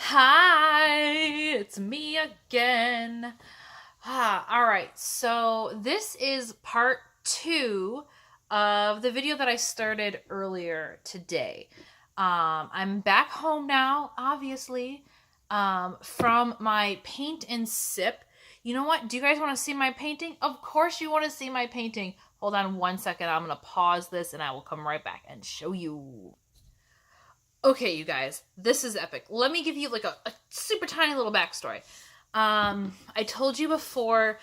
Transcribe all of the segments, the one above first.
Hi, it's me again. All right, so this is part two of the video that I started earlier today. I'm back home now, obviously, from my paint and sip. You know what? Do you guys want to see my painting? Of course, you want to see my painting. Hold on one second. I'm going to pause this and I will come right back and show you. Okay, you guys, this is epic. Let me give you like a super tiny little backstory. I told you before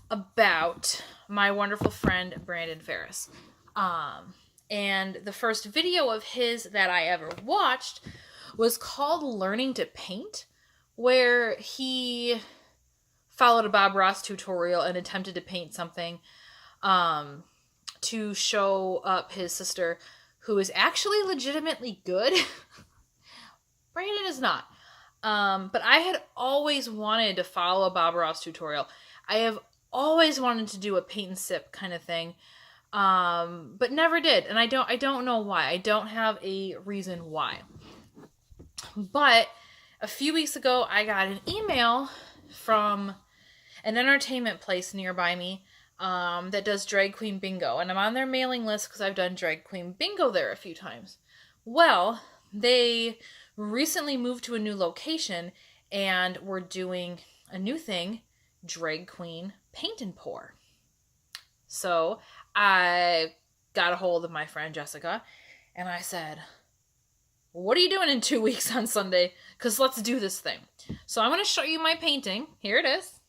about my wonderful friend Brandon Ferris. And the first video of his that I ever watched was called Learning to Paint, where he followed a Bob Ross tutorial and attempted to paint something to show up his sister, who is actually legitimately good. Brandon is not. But I had always wanted to follow a Bob Ross tutorial. I have always wanted to do a paint and sip kind of thing, but never did. And I don't know why. I don't have a reason why. But a few weeks ago, I got an email from an entertainment place nearby me that does drag queen bingo. And I'm on their mailing list because I've done drag queen bingo there a few times. Well, they recently moved to a new location and we're doing a new thing, drag queen paint and pour. So I got a hold of my friend Jessica and I said, what are you doing in 2 weeks on Sunday? Because let's do this thing. So I'm going to show you my painting. Here it is.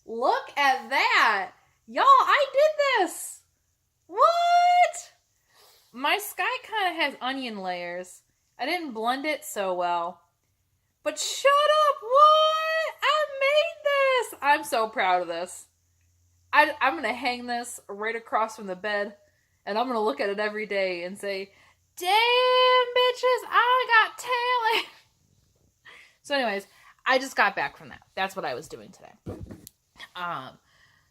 Look at that. Y'all, I did this. What? My sky kind of has onion layers. I didn't blend it so well. But shut up. What? I made this. I'm so proud of this. I'm going to hang this right across from the bed. And I'm going to look at it every day and say, damn, bitches, I got talent. So anyways, I just got back from that. That's what I was doing today.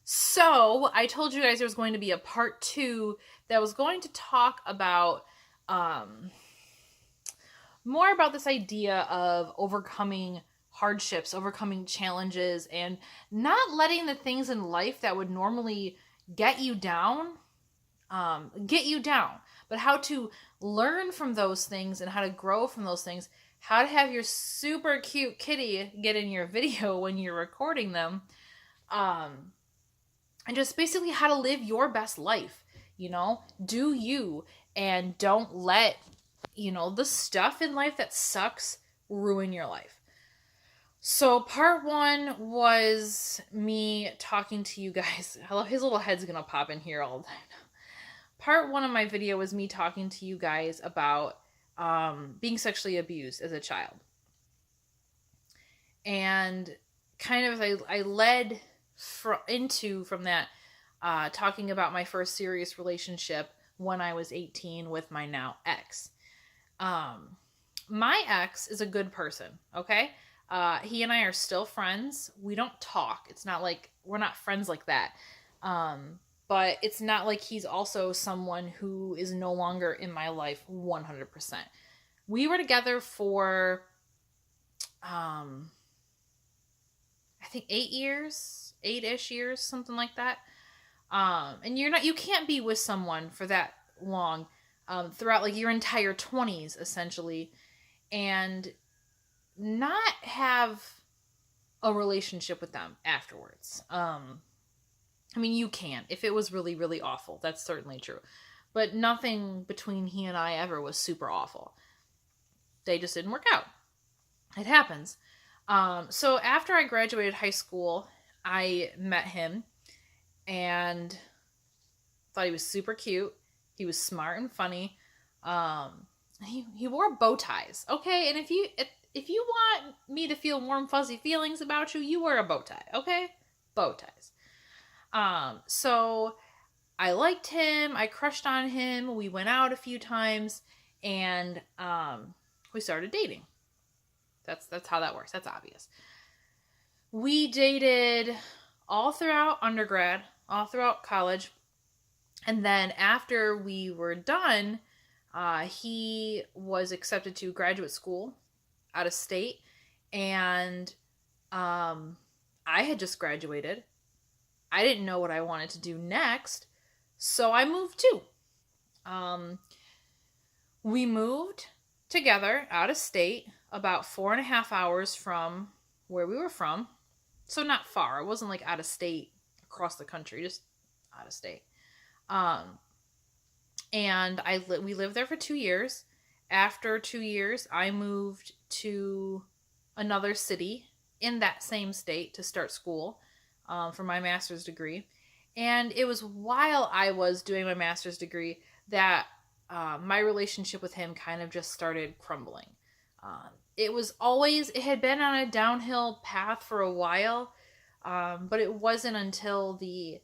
So I told you guys there was going to be a part two that was going to talk about more about this idea of overcoming hardships, overcoming challenges, and not letting the things in life that would normally get you down, but how to learn from those things and how to grow from those things, how to have your super cute kitty get in your video when you're recording them, and just basically how to live your best life. Do you, and don't let the stuff in life that sucks ruin your life. So part one was me talking to you guys. His little head's gonna pop in here all the time. Part one of my video was me talking to you guys about being sexually abused as a child, and kind of I led from that, talking about my first serious relationship when I was 18 with my now ex. My ex is a good person, okay? He and I are still friends. We don't talk. It's not like we're not friends like that. But it's not like he's also someone who is no longer in my life 100%. We were together for I think 8-ish years, something like that. And you can't be with someone for that long, throughout like your entire 20s essentially, and not have a relationship with them afterwards. I mean, you can if it was really, really awful. That's certainly true. But nothing between he and I ever was super awful. They just didn't work out. It happens. So after I graduated high school, I met him and thought he was super cute. He was smart and funny. He wore bow ties. Okay, and if you want me to feel warm fuzzy feelings about you, you wear a bow tie. Okay, bow ties. So I liked him. I crushed on him. We went out a few times, and we started dating. That's how that works. That's obvious. We dated all throughout undergrad, all throughout college. And then after we were done, He was accepted to graduate school out of state, and I had just graduated. I didn't know what I wanted to do next, so I moved too. We moved together out of state, about 4.5 hours from where we were from. So not far. It wasn't like out of state across the country, just out of state. And we lived there for 2 years. After 2 years, I moved to another city in that same state to start school for my master's degree. And it was while I was doing my master's degree that my relationship with him kind of just started crumbling. It had been on a downhill path for a while, but it wasn't until the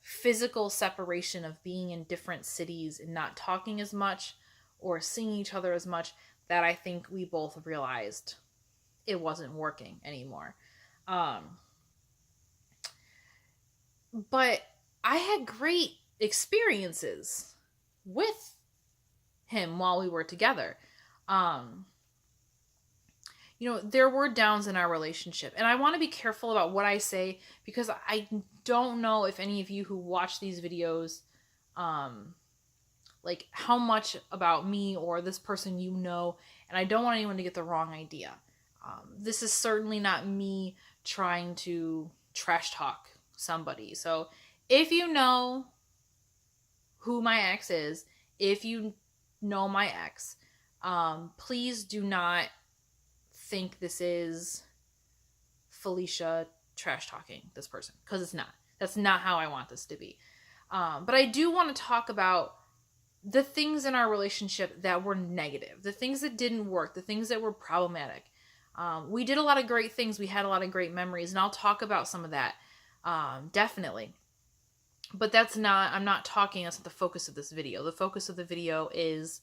physical separation of being in different cities and not talking as much or seeing each other as much that I think we both realized it wasn't working anymore. But I had great experiences with him while we were together. There were downs in our relationship, and I want to be careful about what I say because I don't know if any of you who watch these videos, like how much about me or this person you know, and I don't want anyone to get the wrong idea. This is certainly not me trying to trash talk somebody. So if you know who my ex is, if you know my ex, please do not think this is Felicia trash talking this person, because it's not. That's not how I want this to be. But I do want to talk about the things in our relationship that were negative, the things that didn't work, the things that were problematic. We did a lot of great things. We had a lot of great memories, and I'll talk about some of that, definitely. But that's not the focus of this video. The focus of the video is,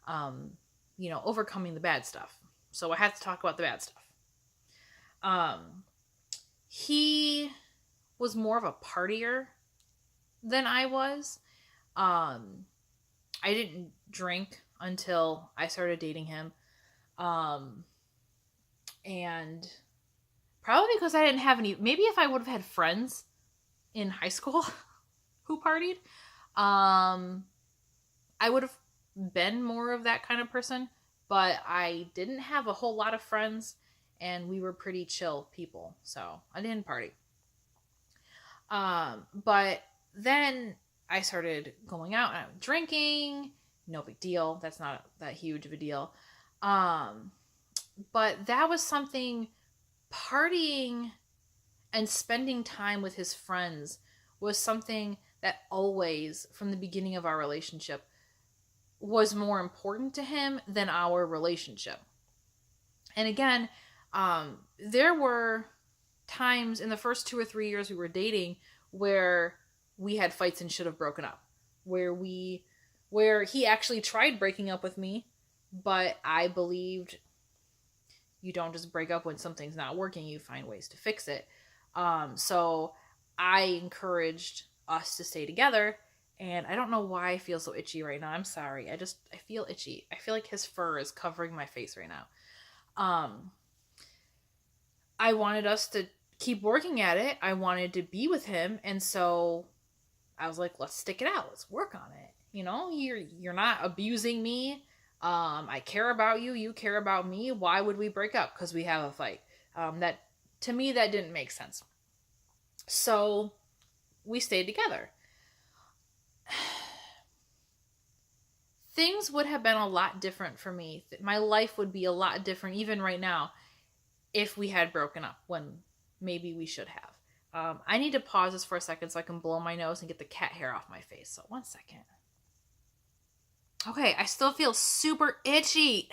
overcoming the bad stuff. So I have to talk about the bad stuff. He was more of a partier than I was. I didn't drink until I started dating him. And probably because I didn't have any, maybe if I would have had friends in high school who partied, I would have been more of that kind of person. But I didn't have a whole lot of friends, and we were pretty chill people, so I didn't party. But then I started going out and drinking. No big deal. That's not that huge of a deal. But that was something, partying and spending time with his friends was something that always, from the beginning of our relationship, was more important to him than our relationship. And again, there were times in the first 2 or 3 years we were dating where we had fights and should have broken up, where he actually tried breaking up with me, but I believed you don't just break up when something's not working, you find ways to fix it. So I encouraged us to stay together. And I don't know why I feel so itchy right now. I'm sorry. I feel itchy. I feel like his fur is covering my face right now. I wanted us to keep working at it. I wanted to be with him. And so I was like, let's stick it out. Let's work on it. You're not abusing me. I care about you. You care about me. Why would we break up? Because we have a fight. To me, that didn't make sense. So we stayed together. Things would have been a lot different for me. My life would be a lot different, even right now, if we had broken up when maybe we should have. I need to pause this for a second so I can blow my nose and get the cat hair off my face. So 1 second. Okay, I still feel super itchy,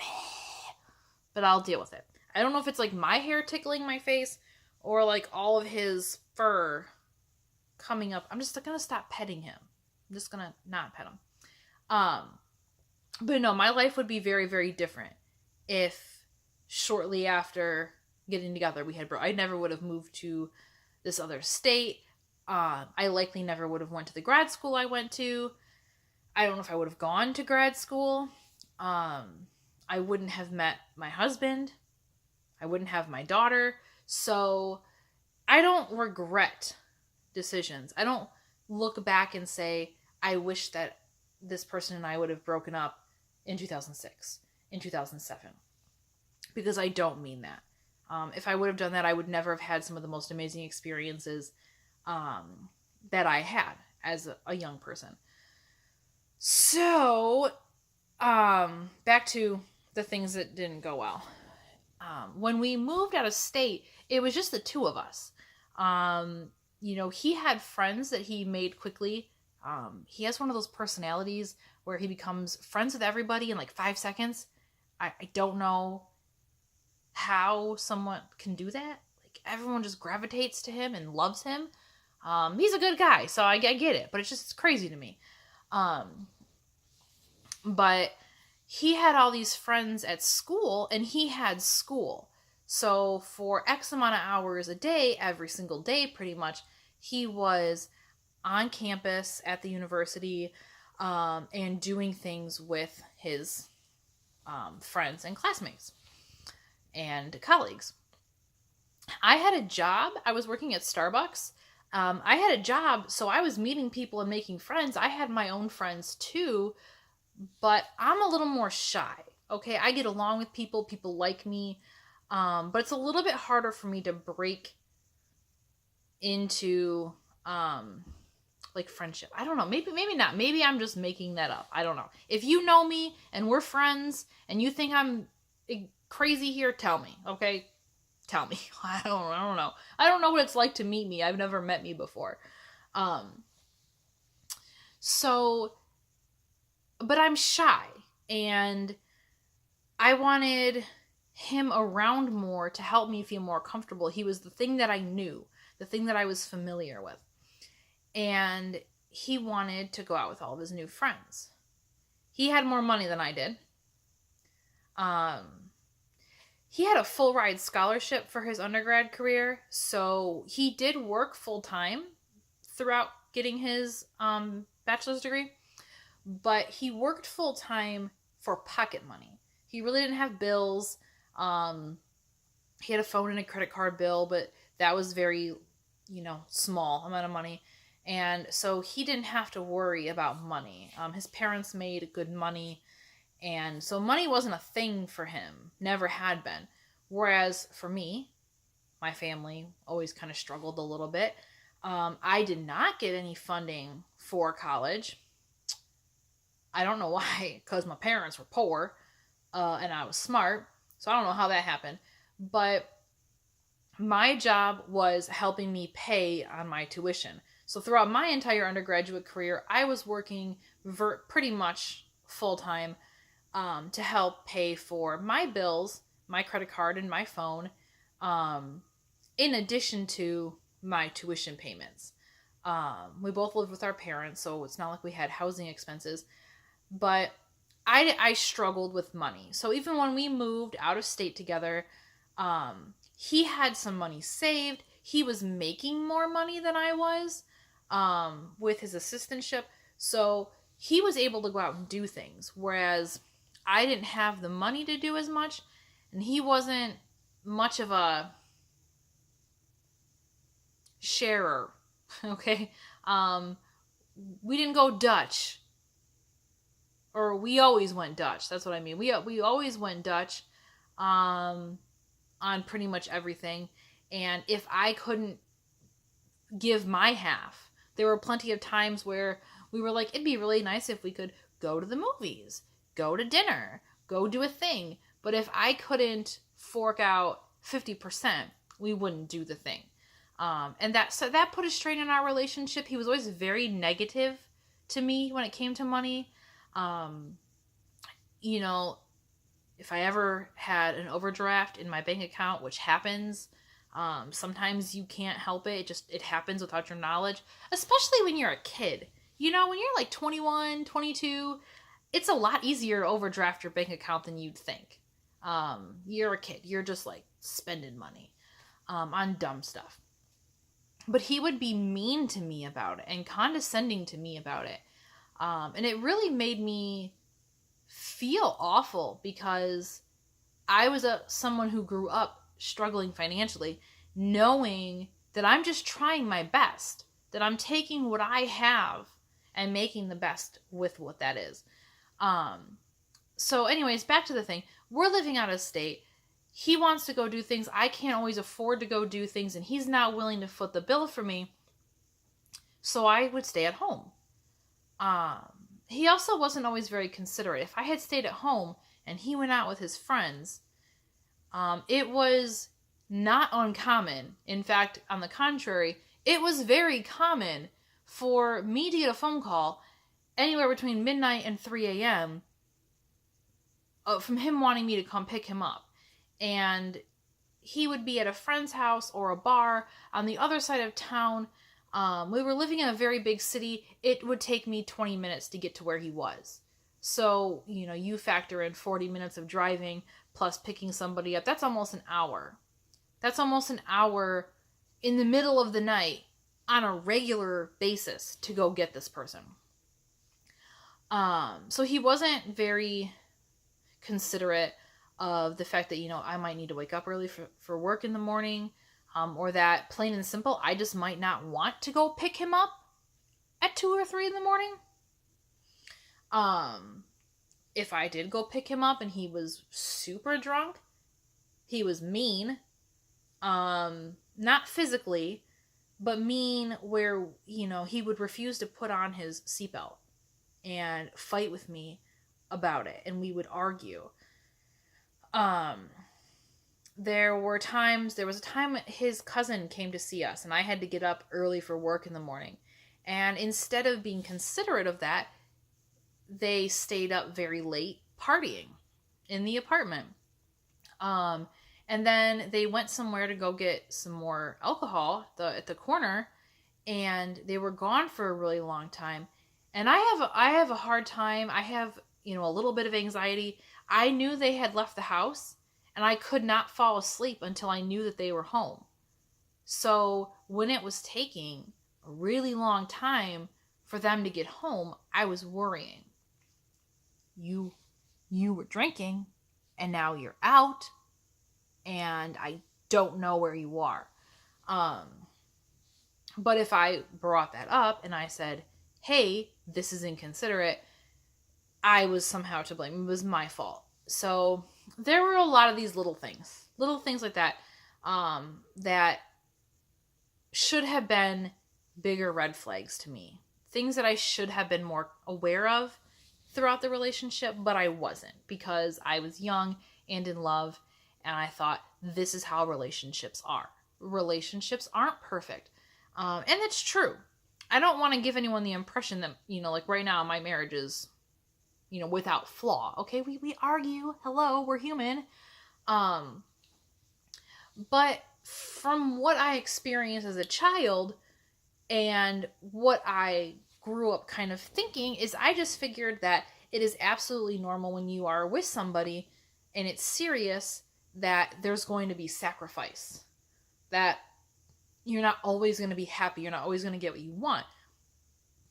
but I'll deal with it. I don't know if it's like my hair tickling my face or like all of his fur coming up. I'm just gonna stop petting him. I'm just gonna not pet him. But no, my life would be very, very different if shortly after getting together I never would have moved to this other state. I likely never would have went to the grad school I went to. I don't know if I would have gone to grad school. I wouldn't have met my husband. I wouldn't have my daughter. So I don't regret decisions. I don't look back and say, I wish that this person and I would have broken up in 2006, in 2007. Because I don't mean that. If I would have done that, I would never have had some of the most amazing experiences that I had as a young person. So, back to the things that didn't go well. When we moved out of state, it was just the two of us. He had friends that he made quickly. He has one of those personalities where he becomes friends with everybody in like 5 seconds. I don't know how someone can do that. Like, everyone just gravitates to him and loves him. He's a good guy, so I get it, but it's crazy to me. But he had all these friends at school, and he had school. So for X amount of hours a day, every single day pretty much, he was on campus at the university and doing things with his friends and classmates and colleagues. I had a job. I was working at Starbucks. I had a job, so I was meeting people and making friends. I had my own friends too, but I'm a little more shy. Okay, I get along with people. People like me. But it's a little bit harder for me to break into like friendship. I don't know. Maybe not. Maybe I'm just making that up. I don't know. If you know me and we're friends and you think I'm crazy here, tell me. Okay? Tell me. I don't know. I don't know what it's like to meet me. I've never met me before. But I'm shy, and I wanted him around more to help me feel more comfortable. He was the thing that I knew, the thing that I was familiar with. And he wanted to go out with all of his new friends. He had more money than I did. He had a full ride scholarship for his undergrad career, so he did work full time throughout getting his bachelor's degree, but he worked full time for pocket money. He really didn't have bills. He had a phone and a credit card bill, but that was very, small amount of money. And so he didn't have to worry about money. His parents made good money. And so money wasn't a thing for him. Never had been. Whereas for me, my family always kind of struggled a little bit. I did not get any funding for college. I don't know why, because my parents were poor. And I was smart. So I don't know how that happened. But my job was helping me pay on my tuition. So throughout my entire undergraduate career, I was working pretty much full-time to help pay for my bills, my credit card, and my phone, in addition to my tuition payments. We both lived with our parents, so it's not like we had housing expenses. But I struggled with money. So even when we moved out of state together, he had some money saved. He was making more money than I was with his assistantship. So he was able to go out and do things, whereas I didn't have the money to do as much, and he wasn't much of a sharer. Okay? We didn't go Dutch. Or we always went Dutch. That's what I mean. We always went Dutch on pretty much everything. And if I couldn't give my half, there were plenty of times where we were like, it'd be really nice if we could go to the movies, go to dinner, go do a thing. But if I couldn't fork out 50%, we wouldn't do the thing. And that put a strain in our relationship. He was always very negative to me when it came to money. If I ever had an overdraft in my bank account, which happens, sometimes you can't help it. It happens without your knowledge, especially when you're a kid. When you're like 21, 22, it's a lot easier to overdraft your bank account than you'd think. You're a kid. You're just like spending money on dumb stuff. But he would be mean to me about it and condescending to me about it. And it really made me feel awful because I was someone who grew up struggling financially, knowing that I'm just trying my best, that I'm taking what I have and making the best with what that is. So anyways, back to the thing. We're living out of state. He wants to go do things. I can't always afford to go do things, and he's not willing to foot the bill for me. So I would stay at home. He also wasn't always very considerate. If I had stayed at home and he went out with his friends, it was not uncommon. In fact, on the contrary, it was very common for me to get a phone call anywhere between midnight and 3 a.m. From him wanting me to come pick him up. And he would be at a friend's house or a bar on the other side of town. We were living in a very big city. It would take me 20 minutes to get to where he was. So, you factor in 40 minutes of driving plus picking somebody up. That's almost an hour. That's almost an hour in the middle of the night on a regular basis to go get this person. So he wasn't very considerate of the fact that, I might need to wake up early for work in the morning, or that, plain and simple, I just might not want to go pick him up at 2 or 3 in the morning. If I did go pick him up and he was super drunk, he was mean, not physically, but mean where, he would refuse to put on his seatbelt and fight with me about it, and we would argue. There was a time his cousin came to see us, and I had to get up early for work in the morning. And instead of being considerate of that, they stayed up very late partying in the apartment. And then they went somewhere to go get some more alcohol at the corner, and they were gone for a really long time. And I have a hard time. I have, a little bit of anxiety. I knew they had left the house, and I could not fall asleep until I knew that they were home. So when it was taking a really long time for them to get home, I was worrying. You were drinking, and now you're out, and I don't know where you are. But if I brought that up and I said, hey, this is inconsiderate, I was somehow to blame. It was my fault. So there were a lot of these little things like that, that should have been bigger red flags to me. Things that I should have been more aware of throughout the relationship, but I wasn't, because I was young and in love, and I thought, this is how relationships are. Relationships aren't perfect. And it's true. I don't want to give anyone the impression that, like right now, my marriage is, without flaw. Okay, we argue. Hello, we're human. But from what I experienced as a child and what I grew up kind of thinking is, I just figured that it is absolutely normal when you are with somebody and it's serious that there's going to be sacrifice. That you're not always going to be happy. You're not always going to get what you want.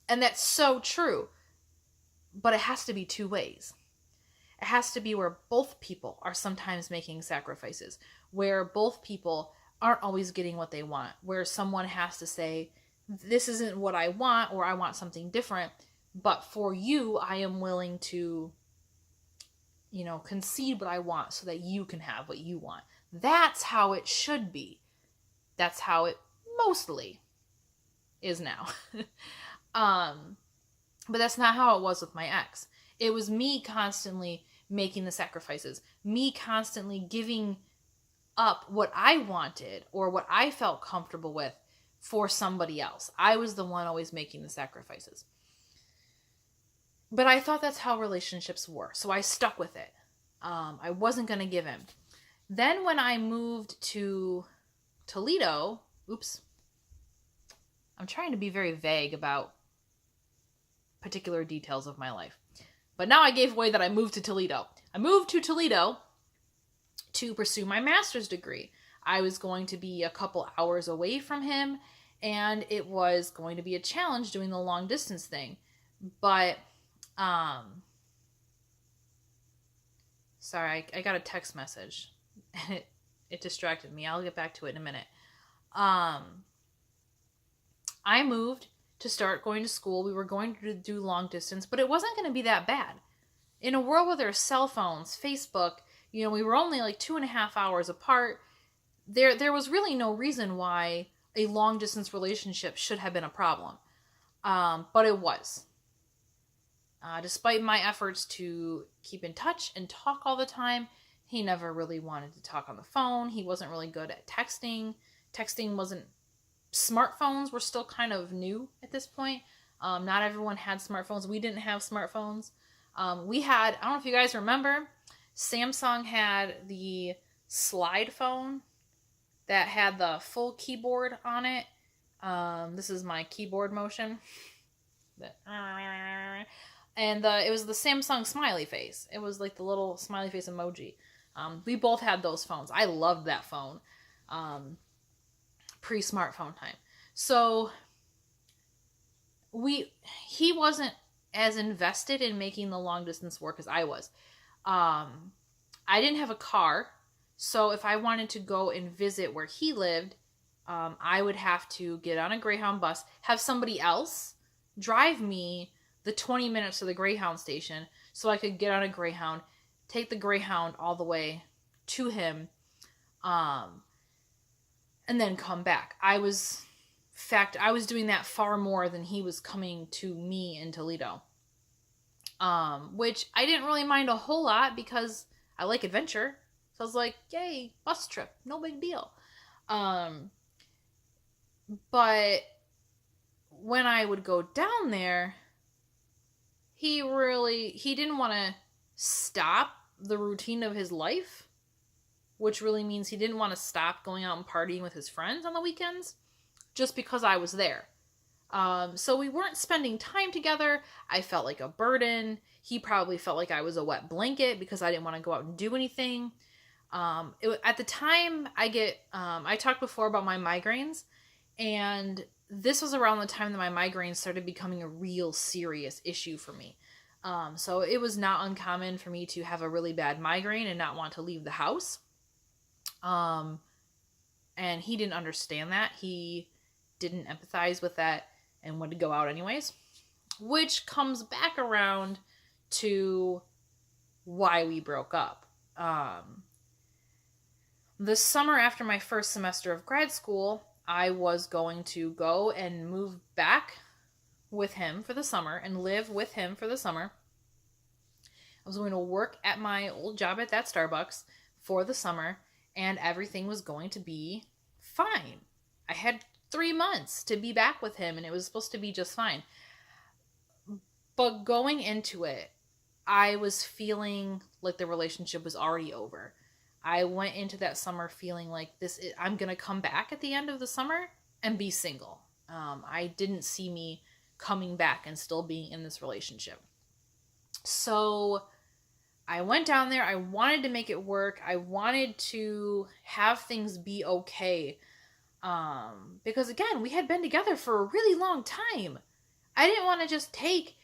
And that's so true. But it has to be two ways. It has to be where both people are sometimes making sacrifices, where both people aren't always getting what they want, where someone has to say, this isn't what I want, or I want something different, but for you, I am willing to, concede what I want so that you can have what you want. That's how it should be. That's how it mostly is now. But that's not how it was with my ex. It was me constantly making the sacrifices, me constantly giving up what I wanted or what I felt comfortable with for somebody else. I was the one always making the sacrifices. But I thought that's how relationships were, so I stuck with it. I wasn't going to give in. Then when I moved to Toledo, I'm trying to be very vague about particular details of my life. But now I gave away that I moved to Toledo. I moved to Toledo to pursue my master's degree. I was going to be a couple hours away from him, and it was going to be a challenge doing the long distance thing. But, sorry, I got a text message and it distracted me. I'll get back to it in a minute. I moved to start going to school. We were going to do long distance, but it wasn't going to be that bad. In a world where there's cell phones, Facebook, we were only like 2.5 hours apart. There was really no reason why a long distance relationship should have been a problem. But it was. Despite my efforts to keep in touch and talk all the time, he never really wanted to talk on the phone. He wasn't really good at texting. Smartphones were still kind of new at this point. Not everyone had smartphones. We didn't have smartphones. We had, I don't know if you guys remember, Samsung had the slide phone that had the full keyboard on it. This is my keyboard motion. And it was the Samsung smiley face. It was like the little smiley face emoji. We both had those phones. I loved that phone. Pre-smartphone time. So he wasn't as invested in making the long distance work as I was. I didn't have a car, so if I wanted to go and visit where he lived, I would have to get on a Greyhound bus, have somebody else drive me the 20 minutes to the Greyhound station so I could get on a Greyhound, take the Greyhound all the way to him, and then come back. I was doing that far more than he was coming to me in Toledo. Which I didn't really mind a whole lot because I like adventure. So I was like, yay, bus trip, no big deal. But when I would go down there, he didn't want to stop the routine of his life, which really means he didn't want to stop going out and partying with his friends on the weekends just because I was there. So we weren't spending time together. I felt like a burden. He probably felt like I was a wet blanket because I didn't want to go out and do anything. At the time, I talked before about my migraines, and this was around the time that my migraines started becoming a real serious issue for me. So it was not uncommon for me to have a really bad migraine and not want to leave the house. And he didn't understand that. He didn't empathize with that and wanted to go out anyways, which comes back around to why we broke up. The summer after my first semester of grad school, I was going to go and move back with him for the summer and live with him for the summer. I was going to work at my old job at that Starbucks for the summer, and everything was going to be fine. I had 3 months to be back with him, and it was supposed to be just fine. But going into it, I was feeling like the relationship was already over. I went into that summer feeling like I'm going to come back at the end of the summer and be single. I didn't see me coming back and still being in this relationship. So I went down there. I wanted to make it work. I wanted to have things be okay. Because again, we had been together for a really long time. I didn't want to just take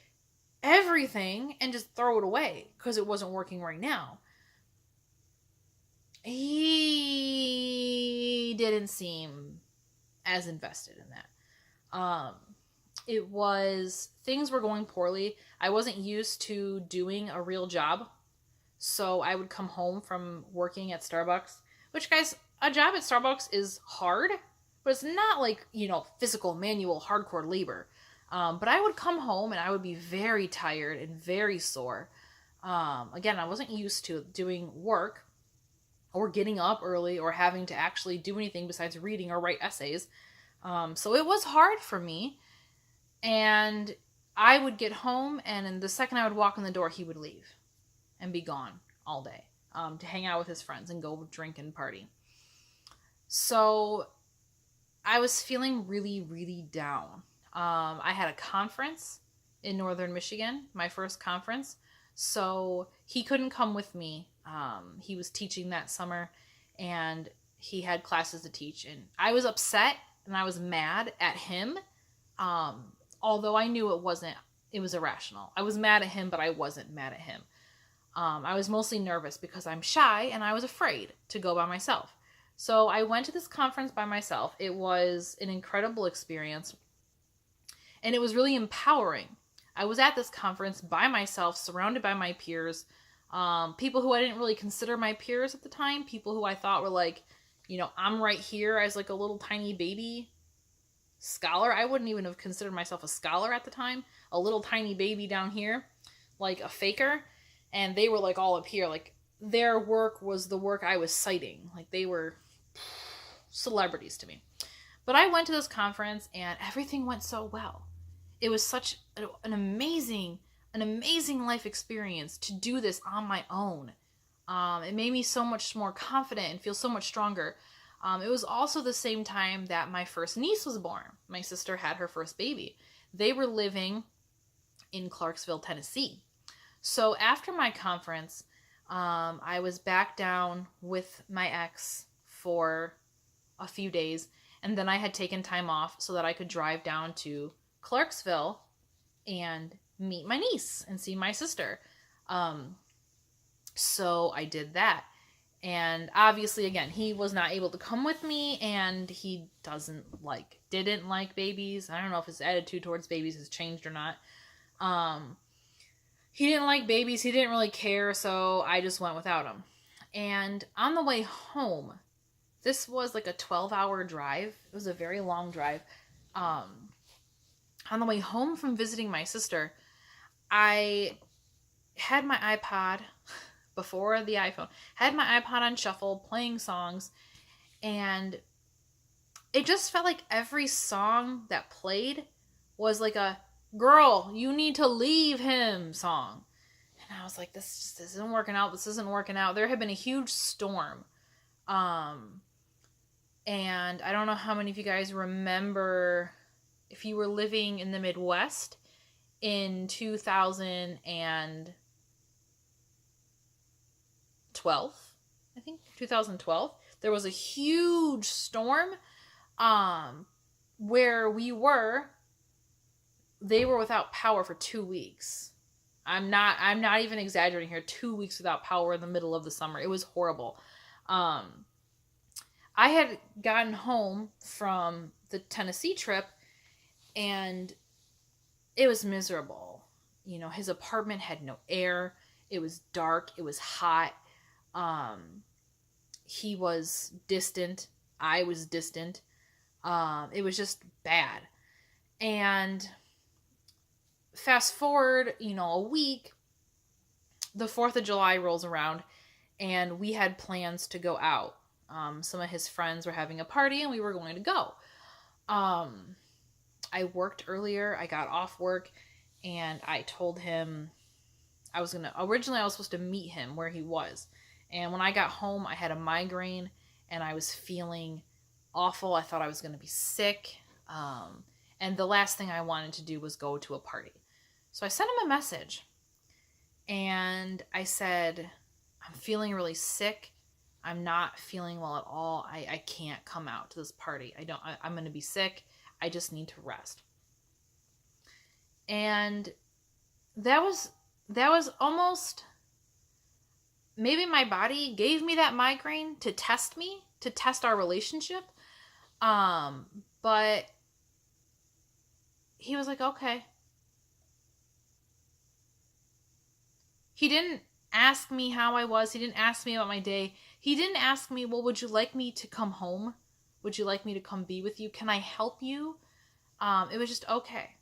everything and just throw it away because it wasn't working right now. He didn't seem as invested in that. Things were going poorly. I wasn't used to doing a real job. So I would come home from working at Starbucks, which, guys, a job at Starbucks is hard, but it's not like, physical, manual, hardcore labor. But I would come home and I would be very tired and very sore. Again, I wasn't used to doing work or getting up early or having to actually do anything besides reading or write essays. So it was hard for me. And I would get home, and the second I would walk in the door, he would leave and be gone all day to hang out with his friends and go drink and party. So I was feeling really, really down. I had a conference in Northern Michigan, my first conference. So he couldn't come with me. He was teaching that summer, and he had classes to teach. And I was upset, and I was mad at him. Although I knew it wasn't it was irrational. I was mad at him, but I wasn't mad at him. I was mostly nervous because I'm shy and I was afraid to go by myself. So I went to this conference by myself. It was an incredible experience and it was really empowering. I was at this conference by myself, surrounded by my peers, people who I didn't really consider my peers at the time, people who I thought were like, I'm right here as like a little tiny baby scholar. I wouldn't even have considered myself a scholar at the time. A little tiny baby down here, like a faker. And they were like all up here. Like their work was the work I was citing. Like they were celebrities to me. But I went to this conference and everything went so well. It was such an amazing life experience to do this on my own. It made me so much more confident and feel so much stronger. It was also the same time that my first niece was born. My sister had her first baby. They were living in Clarksville, Tennessee. So after my conference, I was back down with my ex for a few days, and then I had taken time off so that I could drive down to Clarksville and meet my niece and see my sister. So I did that. And obviously, again, he was not able to come with me, and he didn't like babies. I don't know if his attitude towards babies has changed or not. He didn't like babies. He didn't really care, so I just went without him. And on the way home, this was like a 12-hour drive. It was a very long drive. On the way home from visiting my sister, I had my iPod before the iPhone, had my iPod on shuffle, playing songs, and it just felt like every song that played was like a girl, you need to leave him song. And I was like, this isn't working out. This isn't working out. There had been a huge storm. And I don't know how many of you guys remember if you were living in the Midwest in 2012, I think 2012, there was a huge storm where they were without power for 2 weeks. I'm not even exaggerating here. 2 weeks without power in the middle of the summer. It was horrible. I had gotten home from the Tennessee trip and it was miserable. His apartment had no air. It was dark. It was hot. He was distant. I was distant. It was just bad. And fast forward, a week, the 4th of July rolls around and we had plans to go out. Some of his friends were having a party and we were going to go. I worked earlier. I got off work and I told him originally I was supposed to meet him where he was. And when I got home, I had a migraine and I was feeling awful. I thought I was going to be sick. And the last thing I wanted to do was go to a party. So I sent him a message and I said, I'm feeling really sick. I'm not feeling well at all. I can't come out to this party. I'm going to be sick. I just need to rest. And that was almost, maybe my body gave me that migraine to test me, to test our relationship. But he was like, okay. He didn't ask me how I was. He didn't ask me about my day. He didn't ask me, well, would you like me to come home? Would you like me to come be with you? Can I help you? It was just, okay.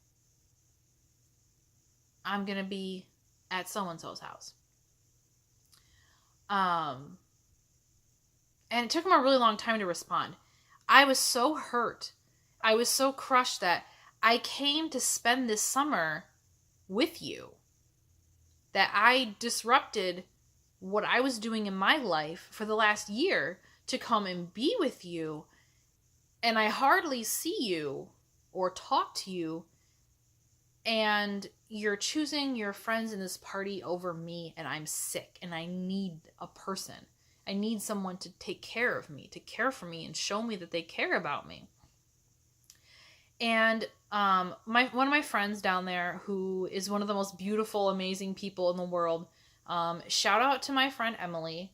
I'm going to be at so-and-so's house. And it took him a really long time to respond. I was so hurt. I was so crushed that I came to spend this summer with you. That I disrupted what I was doing in my life for the last year to come and be with you. And I hardly see you or talk to you. And you're choosing your friends in this party over me, and I'm sick and I need a person. I need someone to take care of me, to care for me and show me that they care about me. And one of my friends down there, who is one of the most beautiful, amazing people in the world, shout out to my friend Emily.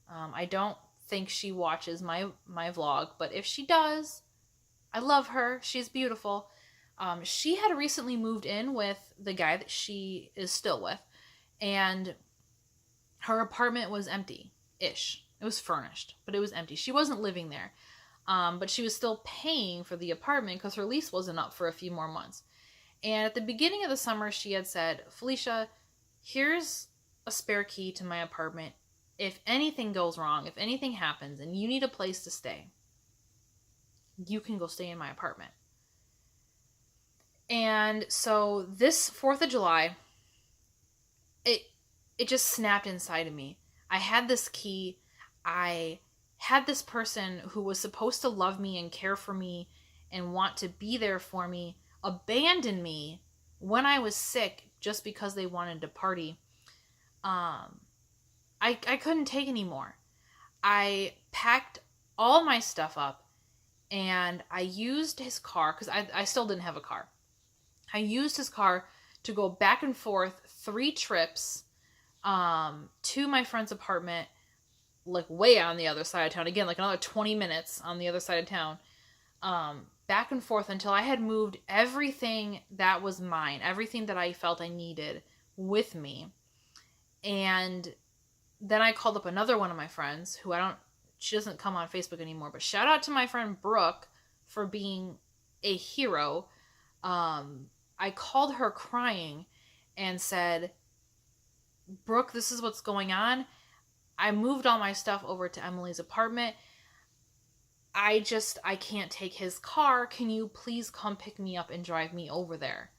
I don't think she watches my vlog, but if she does, I love her. She's beautiful. She had recently moved in with the guy that she is still with, and her apartment was empty-ish. It was furnished, but it was empty. She wasn't living there. But she was still paying for the apartment because her lease wasn't up for a few more months. And at the beginning of the summer, she had said, Felicia, here's a spare key to my apartment. If anything goes wrong, if anything happens, and you need a place to stay, you can go stay in my apartment. And so this 4th of July, it just snapped inside of me. I had this key. I had this person who was supposed to love me and care for me and want to be there for me abandon me when I was sick just because they wanted to party. I couldn't take anymore. I packed all my stuff up and I used his car, because I still didn't have a car. I used his car to go back and forth 3 trips to my friend's apartment, like way on the other side of town. Again, like another 20 minutes on the other side of town. Back and forth until I had moved everything that was mine, everything that I felt I needed with me. And then I called up another one of my friends who she doesn't come on Facebook anymore, but shout out to my friend Brooke for being a hero. I called her crying and said, Brooke, this is what's going on. I moved all my stuff over to Emily's apartment. I can't take his car. Can you please come pick me up and drive me over there?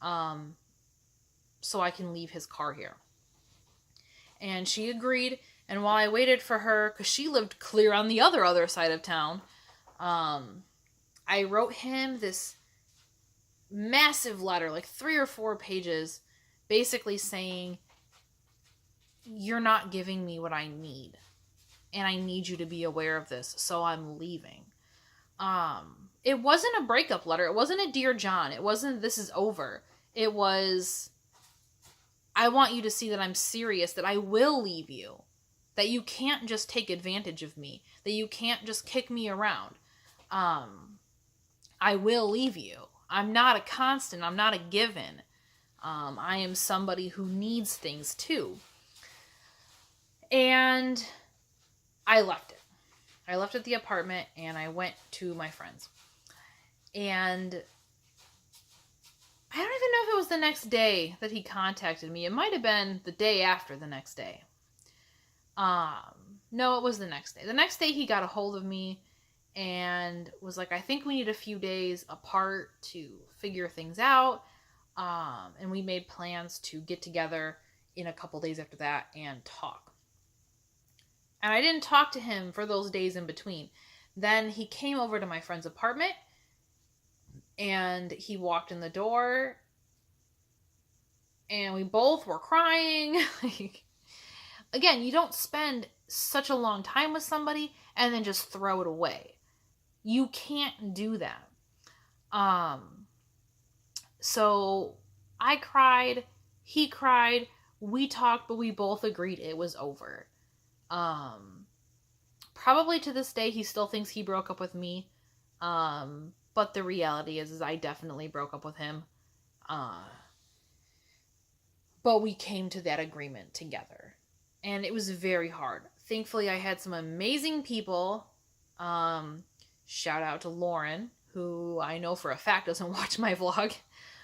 So I can leave his car here. And she agreed. And while I waited for her, because she lived clear on the other side of town, I wrote him this massive letter, like 3 or 4 pages, basically saying, you're not giving me what I need. And I need you to be aware of this, so I'm leaving. It wasn't a breakup letter. It wasn't a Dear John. It wasn't, this is over. It was, I want you to see that I'm serious, that I will leave you. That you can't just take advantage of me. That you can't just kick me around. I will leave you. I'm not a constant. I'm not a given. I am somebody who needs things too. And I left it. I left at the apartment and I went to my friend's. And I don't even know if it was the next day that he contacted me. It might have been the day after the next day. No, it was the next day. The next day he got a hold of me and was like, I think we need a few days apart to figure things out. And we made plans to get together in a couple days after that and talk. And I didn't talk to him for those days in between. Then he came over to my friend's apartment and he walked in the door and we both were crying. Again, you don't spend such a long time with somebody and then just throw it away. You can't do that. So I cried, he cried, we talked, but we both agreed it was over. Probably to this day, he still thinks he broke up with me. But the reality is I definitely broke up with him. But we came to that agreement together. And it was very hard. Thankfully, I had some amazing people. Shout out to Lauren, who I know for a fact doesn't watch my vlog.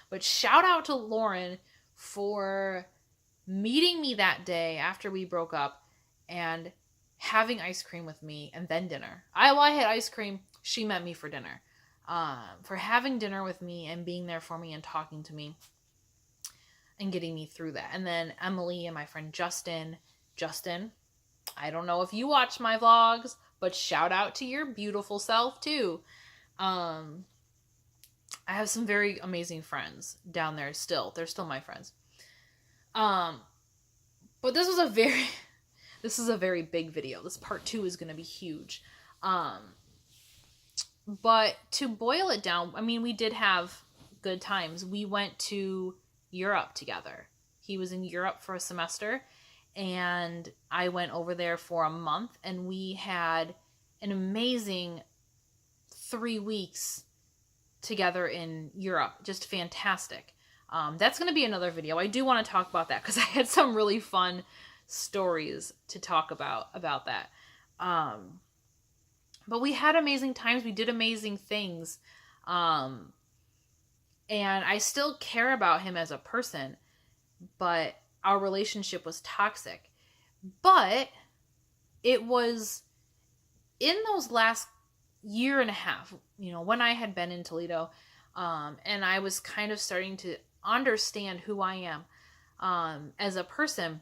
But shout out to Lauren for meeting me that day after we broke up and having ice cream with me and then dinner. I had ice cream. She met me for dinner. For having dinner with me and being there for me and talking to me and getting me through that. And then Emily and my friend Justin, I don't know if you watch my vlogs, but shout out to your beautiful self too. I have some very amazing friends down there still. They're still my friends. But this is a very big video. This part 2 is going to be huge. But to boil it down, I mean, we did have good times. We went to Europe together. He was in Europe for a semester, and I went over there for a month, and we had an amazing 3 weeks together in Europe. Just fantastic. That's going to be another video. I do want to talk about that because I had some really fun stories to talk about that. But we had amazing times. We did amazing things. And I still care about him as a person, but our relationship was toxic. But it was in those last year and a half, when I had been in Toledo, and I was kind of starting to understand who I am as a person.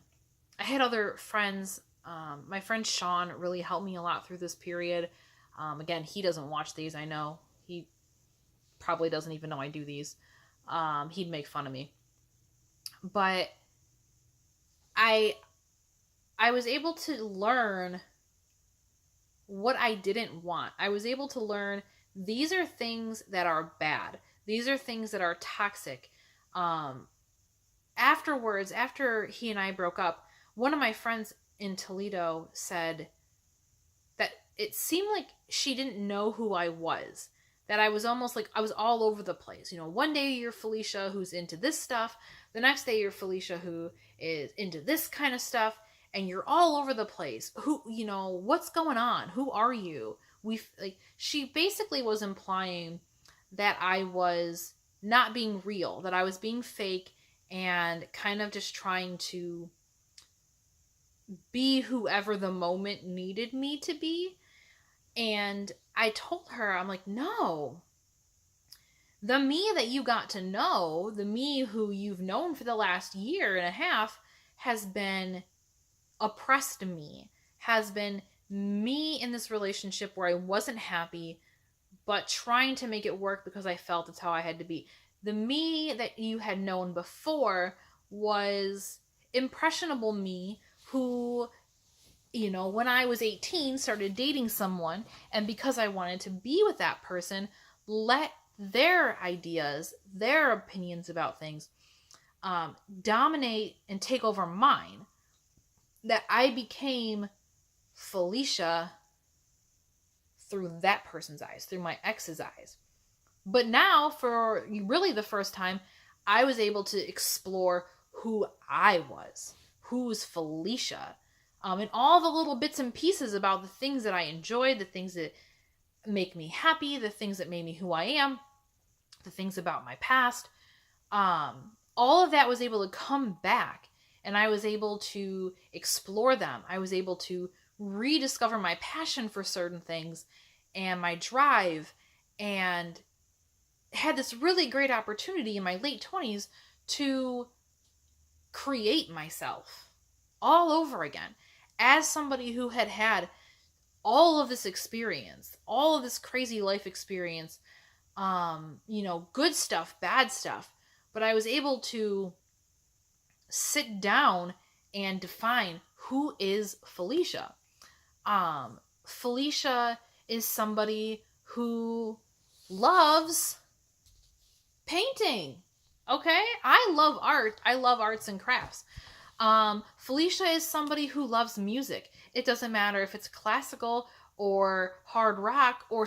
I had other friends. My friend Sean really helped me a lot through this period. Again, he doesn't watch these, I know. He probably doesn't even know I do these. He'd make fun of me. But I was able to learn what I didn't want. I was able to learn these are things that are bad. These are things that are toxic. Afterwards, after he and I broke up, one of my friends in Toledo said that it seemed like she didn't know who I was. That I was almost like I was all over the place. One day you're Felicia who's into this stuff. The next day you're Felicia who is into this kind of stuff. And you're all over the place. What's going on? Who are you? She basically was implying that I was not being real, that I was being fake and kind of just trying to be whoever the moment needed me to be. And I told her, I'm like, no. The me that you got to know, the me who you've known for the last year and a half, has been oppressed me, has been me in this relationship where I wasn't happy, but trying to make it work because I felt it's how I had to be. The me that you had known before was impressionable me who, when I was 18, started dating someone, and because I wanted to be with that person, let their ideas, their opinions about things dominate and take over mine. That I became Felicia through that person's eyes, through my ex's eyes. But now, for really the first time, I was able to explore who I was, who's Felicia, and all the little bits and pieces about the things that I enjoyed, the things that make me happy, the things that made me who I am, the things about my past. All of that was able to come back. And I was able to explore them. I was able to rediscover my passion for certain things and my drive, and had this really great opportunity in my late 20s to create myself all over again as somebody who had had all of this experience, all of this crazy life experience, good stuff, bad stuff. But I was able to sit down and define who is Felicia. Felicia is somebody who loves painting. Okay? I love art. I love arts and crafts. Felicia is somebody who loves music. It doesn't matter if it's classical or hard rock or